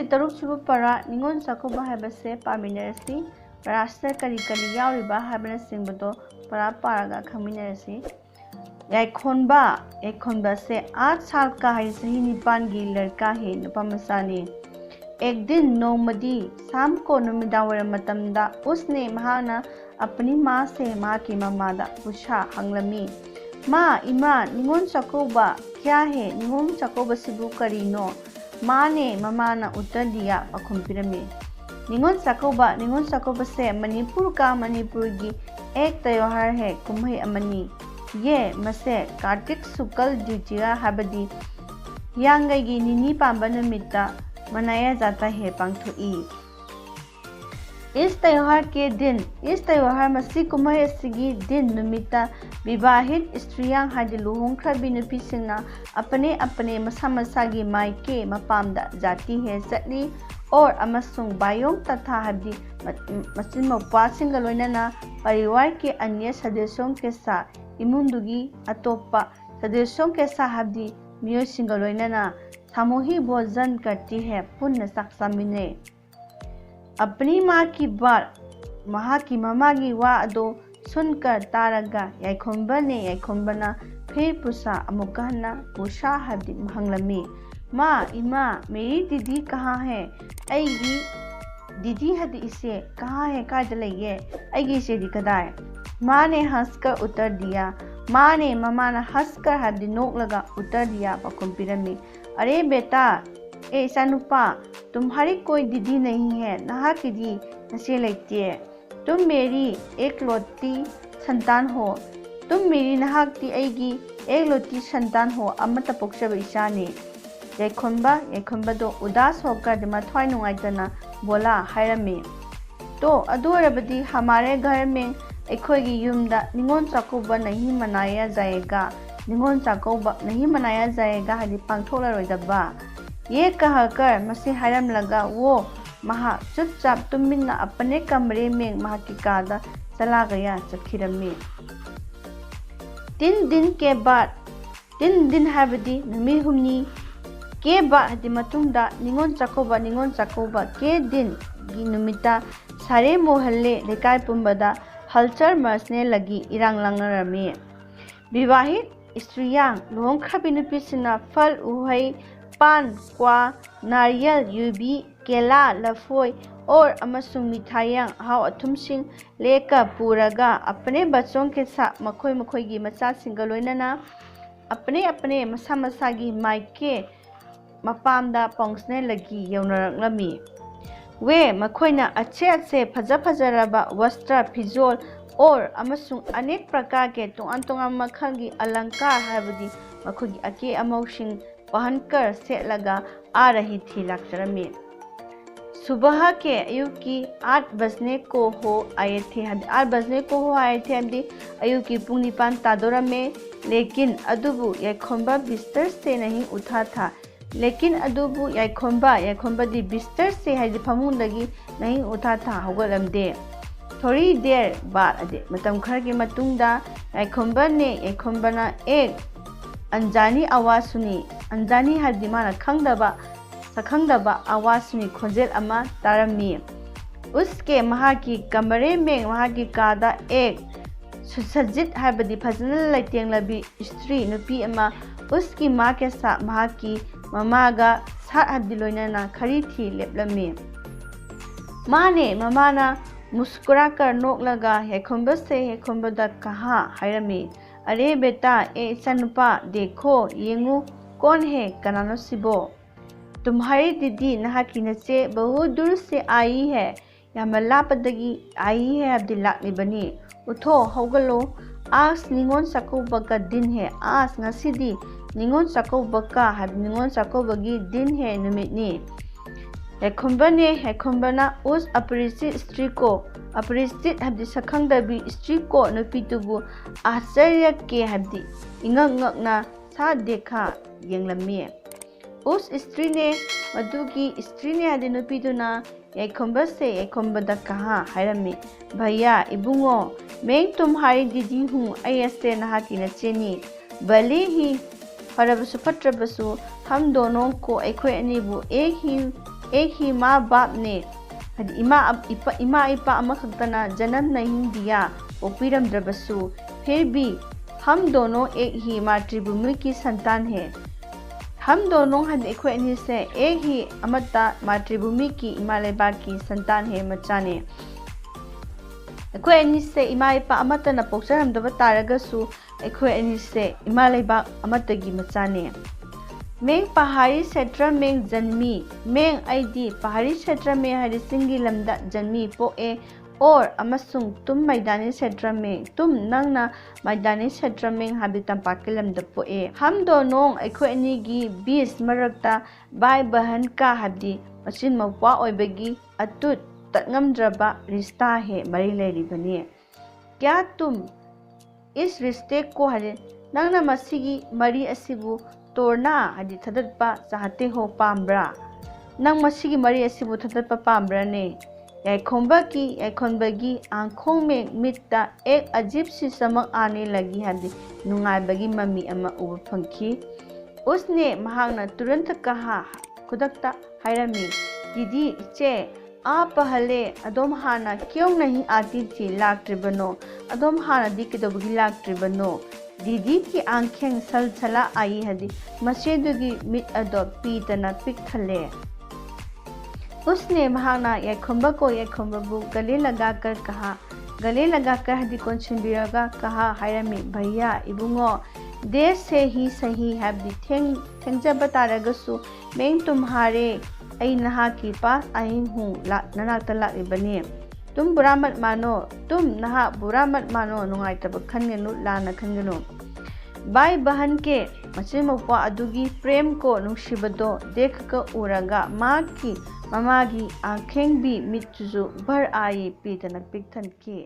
तरु सुबु para ningon sakuba habase paminarasi parasta kari kari yauriba habana singbado para paraga khaminarasi याखोनबा से 8 साल का है सही निपान की लड़का है नुपमसानी एक दिन नौमदी शाम को नुमिदावर मतमदा उसने महाना अपनी माँ से माँ की ममादा पूछा हंगलमी माँ इमा निगोन चकोबा क्या है निगोन चकोबा सिबु करीनो माँ ने ममाना उत्तर दिया पखुम पिरमे निगोन चकोबा से मणिपुर की एक त्योहार है कुम्भई अमनी ये मसे कार्तिक शुक्ल द्वितीया हाबदी यांगई की निनी पांबा नुमित्ता मनाया जाता है पांगथोई इस त्योहार मसी कुम्भई असिगी दिन नुमित्ता विवाहित स्त्रियां हादि लुहोंख्रबी नुपीसिंगना अपने अपने मसा मसागी मायके मपामदा जाती है चटली और अमसुंग बायोंग तथा हादि मसिन मौपासिंग लोइनना परिवार के अन्य सदस्यों के साथ इमुंदुगी अतोप्पा सदस्यों के साथ हादि मियोसिंग लोइनना सामूहिक भोजन करती है पुण्य साक्षामिने अपनी माँ की बात वहाँ की ममा की वादो सुनकर तारगा याखोंबना फिर पुसा अमुकहना पुषा हादि हंगलमी माँ इमा मेरी दीदी कहाँ है ऐगी दीदी हादि इसे कहाँ है काज लइए ऐगी इसे दिखदाए माँ ने हंसकर उत्तर दिया माँ ने ममा ने हंसकर हादि नोक लगा उत्तर दिया पकुम पिरमी अरे बेटा ए सानुपा तुम्हारी कोई दीदी नहीं है नहा की दी नशे लेती है तुम मेरी एक लौती संतान हो तुम मेरी नहाकती ऐगी एक लौती संतान हो अमत पोक्षब ईशानी याखोंबा दो उदास होकर मथवाई नुंगाइतना बोला हैरमी तो अदुरबदी हमारे घर में एखोगी युमदा निगोन चाकौबा नहीं मनाया जाएगा हादि पांगथोलरोइदबा ये कहकर मसे हैरम लगा वो महा चुपचाप तुमिन्ना अपने कमरे में महा की कादा चला गया चखिरमी 3 दिन हाबदी नुमी हुमनी के बाद मतुंगदा निगोन चाकौबा के दिन की नुमिता सारे मोहल्ले लेकाय पुंबदा हलचल मचने लगी इरांग लांगनरमी विवाहित स्त्रियां लुहोंख्रबी नुपीसिना फल उहई पान क्वा नारियल युबी केला लफोय और अमसुंग मिठाइयां हाव अथुमसिंग लेकर पूरगा अपने बच्चों के साथ मखोई की मचासिंग लोइनना अपने अपने मसा की मायके मपामदा पोंसने लगी यौनरलमी वे मखोइना अच्छे फजरबा वस्त्र फिजोल और अमसुंग अनेक प्रकार के तोंगान मखल की अलंकार हाबदी मखोगी अके अमौसिंग पहनकर सेलगा आ रही थी लाक्चरमी सुबह के अयुक की 8 बजने को हो आए थे हदी अयुक की पुंग 9 तादोरमे लेकिन अदुबु याखोंबा बिस्तर से नहीं उठा था याखोंबा दी बिस्तर से हदी फमुंदगी नहीं उठा था हौगलमदे थोड़ी देर बाद मतम खर की मतुंगदा याखोंबना एक अंजानी आवाज सुनी अंजानी हादि माना खंगदबा आवाज सुनी खोजेल अमा तारमी उसके महा की कमरे में वहाँ की कादा एक सुसज्जित हाबदी फजन लैतेंगलबी स्त्री नुपी अमा उसकी माँ के साथ महा की ममागा साथ हादि लोइनना खड़ी थी लेपलमी माँ ने ममाना मुस्कुरा कर नोक लगा याखोंबदा कहाँ हैरमी अरे बेटा ए सनुपा देखो येंगू कौन है कनानो सिबो तुम्हारी दीदी नहा की नचे बहुत दूर से आई है यामलापदगी आई है अब्दुल्ला बनी उठो हौगलो आज निगोन चाकौबा का दिन है आज ngasiदी निगोन चाकौबगी दिन है नुमितनी याखोंबना उस अपरिचित हब्दी सखंगदबी स्त्री को नुपीतुबु आश्चर्य के हब्दी इंगंगना सा देखा येंगलमी उस स्त्री ने हदी नुपीदुना याखोंबदा कहा हैरमी भैया इबुंगो मैं तुम्हारी दीदी हूँ ऐसे नहा की नचेनी भले ही फरबसु फत्रबसु हम दोनों को अखोय अनीबु एक ही एक ही माँ बाप ने इमा इपा अमखक्तना जन्म नहीं दिया पोपीरमद्रबसु फिर भी हम दोनों एक ही मातृभूमि की संतान है। हम दोनों अखोनी से एक ही अमता मातृभूमि की इमा लेबाक की संतान है मचाने। अखोनी से इमा इपा अमतना पोक्चरमदब तारगसु अखोनी से इमा लेबाक अमतगी मचाने। मैं पहाड़ी क्षेत्र में जन्मी। मैं आईदी पहाड़ी क्षेत्र में हरिसिंगी लमदा जन्मी पोए और अमसुंग तुम मैदानी क्षेत्र में तुम नंगना मैदानी क्षेत्र में हाबी तंपाक के लमदा पोए। हम दोनों अखोनी की बीस मरकता बाय बहन का हाबी मचिन मौवा ओइबगी अतुट तंगमद्रबा रिश्ता है मरी लेरिबने। क्या तुम इस रिश्ते को हरे नंगना मसीगी मरी असिबु तोड़ना हदी थदत्पा चाहते हो पाम्ब्रा? नंग मसीगी मरी असिबु थदत्पा पाम्ब्रा ने? याखोंबगी आंखों में मिट्टा एक अजीब सी चमक आने लगी हदी नुंगाइबगी मम्मी अमा उब फंखी। उसने महांगना तुरंत कहा खुदकता हैरमी दीदी इचे आप पहले अदोम हाना क्यों नहीं आती थी लाक्ट्रिबनो अदोम हाना दी किदबगी लाक्ट्रिबनो। दीदी की आंखें सलसला आई हदी मसेदुगी मिट अदो पीतना पिकथले। उसने महाना याखोंबा को याखोंबबु गले लगाकर कहा गले लगाकर हदी कोंछिनबिरगा कहा हैरमी भैया इबुंगो देश से ही सही है थेंजब तारगसु मैं तुम्हारे आई नहा के पास आई हूँ ननाक्ता लाइबने। तुम बुरा मत मानो तुम नहा बुरा मत मानो नुंगाई तब खनगनु लाना खनगनु। बाई बहन के मचिन मौवा अदुगी प्रेम को नुंशिबदो देखकर उरगा माँ की ममा की आंखें भी मिचुजु भर आई पीतनक पिकथन के।